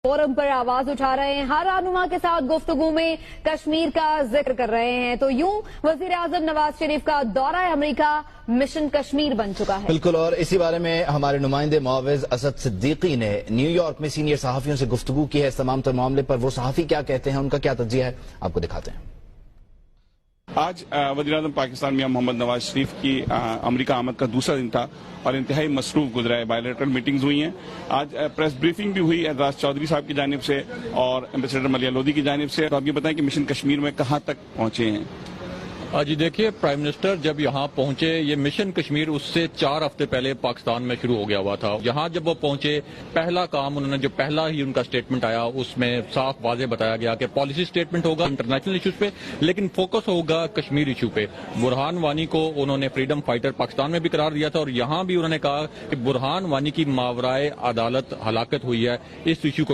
Forum پر آواز اٹھا رہے ہیں، ہر رہنما کے ساتھ گفتگو میں کشمیر کا ذکر کر رہے ہیں، تو یوں وزیر اعظم نواز شریف کا دورہ امریکہ مشن کشمیر بن چکا ہے۔ بالکل، اور اسی بارے میں ہمارے نمائندے معاوض اسد صدیقی نے نیو یارک میں سینئر صحافیوں سے گفتگو کی ہے اس تمام تر معاملے پر۔ وہ صحافی کیا کہتے ہیں، ان کا کیا تجزیہ ہے، آپ کو دکھاتے ہیں۔ آج وزیر اعظم پاکستان میاں محمد نواز شریف کی امریکہ آمد کا دوسرا دن تھا اور انتہائی مصروف گزرا ہے۔ بائیلیٹرل میٹنگز ہوئی ہیں، آج پریس بریفنگ بھی ہوئی اعزاز چودھری صاحب کی جانب سے اور ایمبیسیڈر ملیہ لودھی کی جانب سے۔ تو آپ یہ بتائیں کہ مشن کشمیر میں کہاں تک پہنچے ہیں؟ جی دیکھیے، پرائم منسٹر جب یہاں پہنچے، یہ مشن کشمیر اس سے 4 ہفتے پہلے پاکستان میں شروع ہو گیا ہوا تھا۔ یہاں جب وہ پہنچے، پہلا کام انہوں نے جو پہلا ہی ان کا سٹیٹمنٹ آیا اس میں صاف واضح بتایا گیا کہ پالیسی سٹیٹمنٹ ہوگا انٹرنیشنل ایشوز پہ، لیکن فوکس ہوگا کشمیر ایشو پہ۔ برہان وانی کو انہوں نے فریڈم فائٹر پاکستان میں بھی قرار دیا تھا اور یہاں بھی انہوں نے کہا کہ برہان وانی کی ماورائے عدالت ہلاکت ہوئی ہے، اس ایشو کو